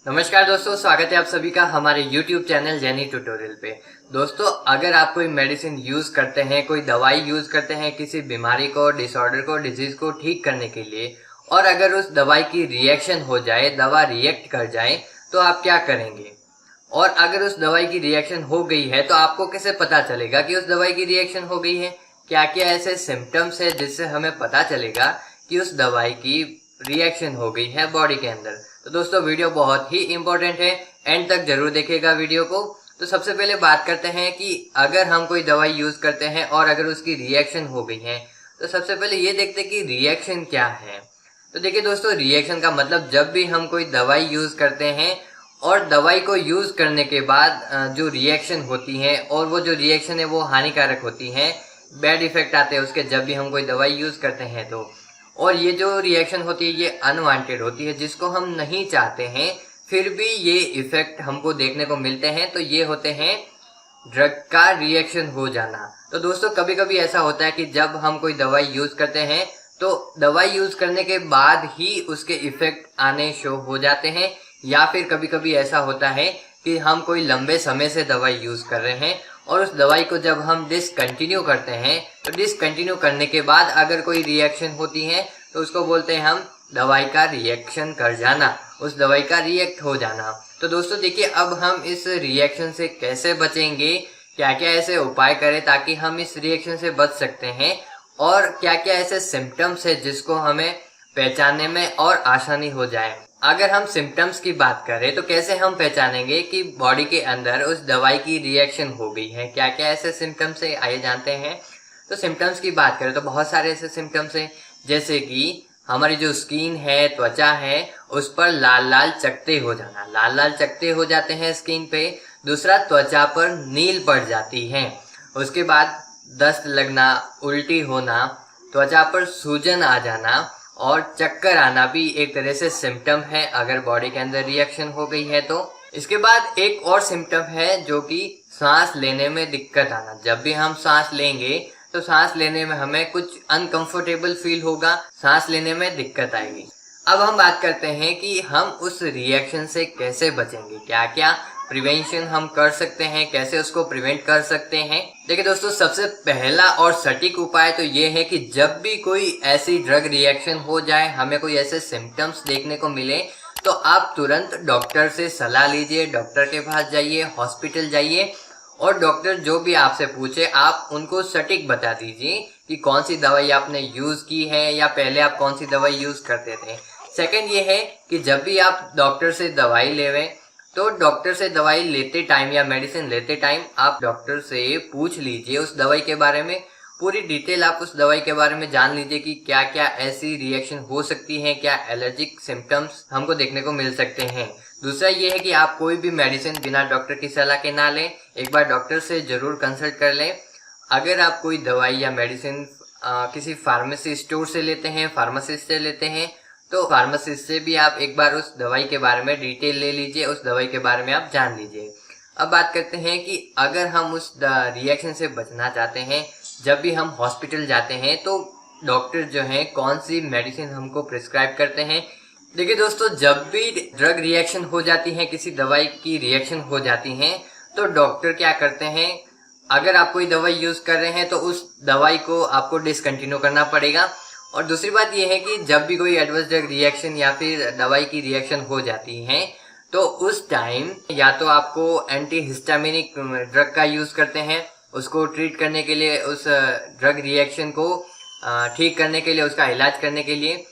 नमस्कार दोस्तों, स्वागत है आप सभी का हमारे YouTube चैनल जेनी ट्यूटोरियल पे। दोस्तों, अगर आप कोई मेडिसिन यूज करते हैं, कोई दवाई यूज करते हैं किसी बीमारी को, डिसऑर्डर को, डिजीज को ठीक करने के लिए, और अगर उस दवाई की रिएक्शन हो जाए, दवा रिएक्ट कर जाए, तो आप क्या करेंगे? और अगर उस दवाई की रिएक्शन हो गई है तो आपको कैसे पता चलेगा कि उस दवाई की रिएक्शन हो गई है? क्या क्या ऐसे सिम्टम्स है जिससे हमें पता चलेगा कि उस दवाई की रिएक्शन हो गई है बॉडी के अंदर? तो दोस्तों, वीडियो बहुत ही इंपॉर्टेंट है, एंड तक जरूर देखिएगा वीडियो को। तो सबसे पहले बात करते हैं कि अगर हम कोई दवाई यूज करते हैं और अगर उसकी रिएक्शन हो गई है, तो सबसे पहले ये देखते हैं कि रिएक्शन क्या है। तो देखिए दोस्तों, रिएक्शन का मतलब जब भी हम कोई दवाई यूज करते हैं और दवाई को यूज करने के बाद जो रिएक्शन होती है, और वो जो रिएक्शन है वो हानिकारक होती है, बैड इफेक्ट आते हैं उसके, जब भी हम कोई दवाई यूज करते हैं तो। और ये जो रिएक्शन होती है ये अनवांटेड होती है, जिसको हम नहीं चाहते हैं, फिर भी ये इफेक्ट हमको देखने को मिलते हैं। तो ये होते हैं ड्रग का रिएक्शन हो जाना। तो दोस्तों, कभी कभी ऐसा होता है कि जब हम कोई दवाई यूज करते हैं तो दवाई यूज करने के बाद ही उसके इफेक्ट आने शो हो जाते हैं, या फिर कभी कभी ऐसा होता है कि हम कोई लंबे समय से दवाई यूज कर रहे हैं और उस दवाई को जब हम डिसकंटिन्यू करते हैं, तो डिसकंटिन्यू करने के बाद अगर कोई रिएक्शन होती है तो उसको बोलते हैं हम दवाई का रिएक्शन कर जाना, उस दवाई का रिएक्ट हो जाना। तो दोस्तों देखिए, अब हम इस रिएक्शन से कैसे बचेंगे, क्या क्या ऐसे उपाय करें ताकि हम इस रिएक्शन से बच सकते हैं, और क्या क्या ऐसे सिम्टम्स है जिसको हमें पहचानने में और आसानी हो जाए। अगर हम सिम्टम्स की बात करें तो कैसे हम पहचानेंगे कि बॉडी के अंदर उस दवाई की रिएक्शन हो गई है, क्या क्या ऐसे सिम्टम्स है, आइए जानते हैं। तो सिम्टम्स की बात करें तो बहुत सारे ऐसे सिम्टम्स हैं, जैसे कि हमारी जो स्किन है, त्वचा है, उस पर लाल लाल चकत्ते हो जाना, लाल लाल चकत्ते हो जाते हैं स्किन पे। दूसरा, त्वचा पर नील पड़ जाती है। उसके बाद दस्त लगना, उल्टी होना, त्वचा पर सूजन आ जाना और चक्कर आना भी एक तरह से सिम्टम है अगर बॉडी के अंदर रिएक्शन हो गई है तो। इसके बाद एक और सिम्टम है जो कि सांस लेने में दिक्कत आना। जब भी हम सांस लेंगे तो सांस लेने में हमें कुछ अनकंफर्टेबल फील होगा, सांस लेने में दिक्कत आएगी। अब हम बात करते हैं कि हम उस रिएक्शन से कैसे बचेंगे, क्या क्या प्रिवेंशन हम कर सकते हैं, कैसे उसको प्रिवेंट कर सकते हैं। देखिए दोस्तों, सबसे पहला और सटीक उपाय तो ये है कि जब भी कोई ऐसी ड्रग रिएक्शन हो जाए, हमें कोई ऐसे सिम्टम्स देखने को मिले, तो आप तुरंत डॉक्टर से सलाह लीजिए, डॉक्टर के पास जाइए, हॉस्पिटल जाइए, और डॉक्टर जो भी आपसे पूछे आप उनको सटीक बता दीजिए कि कौन सी दवाई आपने यूज की है या पहले आप कौन सी दवाई यूज करते थे। सेकंड ये है कि जब भी आप डॉक्टर से दवाई लेवें, तो डॉक्टर से दवाई लेते टाइम या मेडिसिन लेते टाइम आप डॉक्टर से पूछ लीजिए उस दवाई के बारे में, पूरी डिटेल आप उस दवाई के बारे में जान लीजिए कि क्या क्या ऐसी रिएक्शन हो सकती है, क्या एलर्जिक सिम्टम्स हमको देखने को मिल सकते हैं। दूसरा ये है कि आप कोई भी मेडिसिन बिना डॉक्टर की सलाह के ना लें, एक बार डॉक्टर से जरूर कंसल्ट कर लें। अगर आप कोई दवाई या मेडिसिन किसी फार्मेसी स्टोर से लेते हैं, फार्मासिस्ट से लेते हैं, तो फार्मासिस्ट से भी आप एक बार उस दवाई के बारे में डिटेल ले लीजिए, उस दवाई के बारे में आप जान लीजिए। अब बात करते हैं कि अगर हम उस रिएक्शन से बचना चाहते हैं, जब भी हम हॉस्पिटल जाते हैं तो डॉक्टर जो है कौन सी मेडिसिन हमको प्रिस्क्राइब करते हैं। देखिए दोस्तों, जब भी ड्रग रिएक्शन हो जाती है, किसी दवाई की रिएक्शन हो जाती है, तो डॉक्टर क्या करते हैं, अगर आप कोई दवाई यूज कर रहे हैं तो उस दवाई को आपको डिसकंटिन्यू करना पड़ेगा। और दूसरी बात यह है कि जब भी कोई एडवर्स ड्रग रिएक्शन या फिर दवाई की रिएक्शन हो जाती है, तो उस टाइम या तो आपको एंटी हिस्टामिनिक ड्रग का यूज करते हैं, उसको ट्रीट करने के लिए, उस ड्रग रिएक्शन को ठीक करने के लिए, उसका इलाज करने के लिए।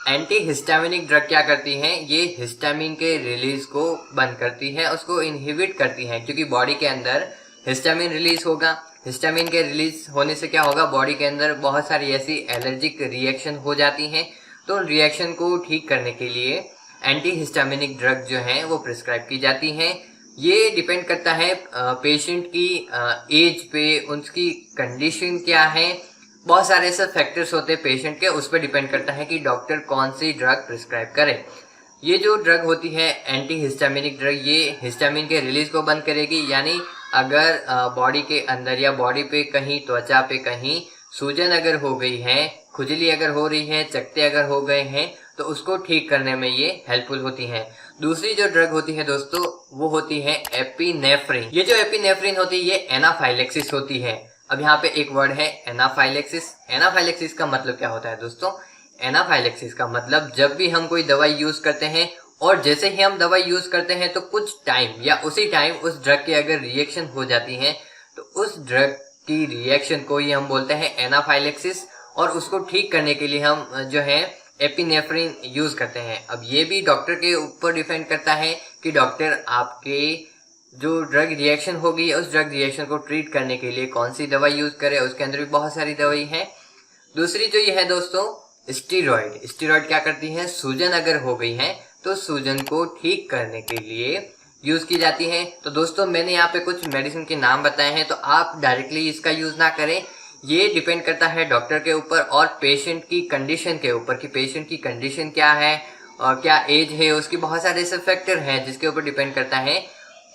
एंटी हिस्टामिनिक ड्रग क्या करती हैं, ये हिस्टामिन के रिलीज को बंद करती है, उसको इनहिबिट करती है, क्योंकि बॉडी के अंदर हिस्टामिन रिलीज होगा। हिस्टामिन के रिलीज होने से क्या होगा, बॉडी के अंदर बहुत सारी ऐसी एलर्जिक रिएक्शन हो जाती हैं, तो उन रिएक्शन को ठीक करने के लिए एंटी हिस्टामिनिक ड्रग जो है वो प्रिस्क्राइब की जाती हैं। ये डिपेंड करता है पेशेंट की एज पे, उनकी कंडीशन क्या है, बहुत सारे ऐसे फैक्टर्स होते हैं पेशेंट के, उस पर डिपेंड करता है कि डॉक्टर कौन सी ड्रग प्रिस्क्राइब करे। ये जो ड्रग होती है एंटी हिस्टामिनिक ड्रग, ये हिस्टामिन के रिलीज को बंद करेगी, यानी अगर बॉडी के अंदर या बॉडी पे कहीं, त्वचा पे कहीं सूजन अगर हो गई है, खुजली अगर हो रही है, चकत्ते अगर हो गए हैं, तो उसको ठीक करने में ये हेल्पफुल होती हैं। दूसरी जो ड्रग होती है दोस्तों वो होती है एपिनेफ्रिन। ये जो एपिनेफ्रिन होती है ये एनाफाइलेक्सिस होती है। अब यहाँ पे एक वर्ड है एनाफाइलेक्सिस। एनाफाइलेक्सिस का मतलब क्या होता है दोस्तों? एनाफाइलेक्सिस का मतलब जब भी हम कोई दवाई यूज करते हैं और जैसे ही हम दवाई यूज करते हैं तो कुछ टाइम या उसी टाइम उस ड्रग की अगर रिएक्शन हो जाती है तो उस ड्रग की रिएक्शन को ही हम बोलते हैं एनाफाइलेक्सिस, और उसको ठीक करने के लिए हम जो है एपिनेफ्रिन यूज करते हैं। अब ये भी डॉक्टर के ऊपर डिपेंड करता है कि डॉक्टर आपके जो ड्रग रिएक्शन होगी उस ड्रग रिएक्शन को ट्रीट करने के लिए कौन सी दवाई यूज करे। उसके अंदर भी बहुत सारी दवाई है। दूसरी जो ये है दोस्तों स्टीरॉइड। स्टीरॉइड क्या करती है? सूजन अगर हो गई है तो सूजन को ठीक करने के लिए यूज की जाती है। तो दोस्तों मैंने यहाँ पे कुछ मेडिसिन के नाम बताए हैं, तो आप डायरेक्टली इसका यूज ना करें। ये डिपेंड करता है डॉक्टर के ऊपर और पेशेंट की कंडीशन के ऊपर कि पेशेंट की कंडीशन क्या है और क्या एज है, उसकी बहुत सारे ऐसे फैक्टर हैं जिसके ऊपर डिपेंड करता है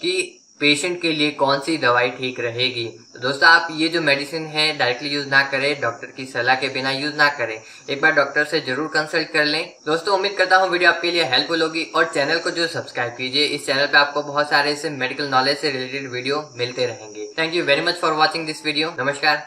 कि पेशेंट के लिए कौन सी दवाई ठीक रहेगी। तो दोस्तों आप ये जो मेडिसिन है डायरेक्टली यूज ना करें, डॉक्टर की सलाह के बिना यूज ना करें। एक बार डॉक्टर से जरूर कंसल्ट कर लें। दोस्तों उम्मीद करता हूँ वीडियो आपके लिए हेल्पफुल होगी और चैनल को जो सब्सक्राइब कीजिए। इस चैनल पे आपको बहुत सारे ऐसे मेडिकल नॉलेज से रिलेटेड वीडियो मिलते रहेंगे। Thank you very much for watching this video. नमस्कार।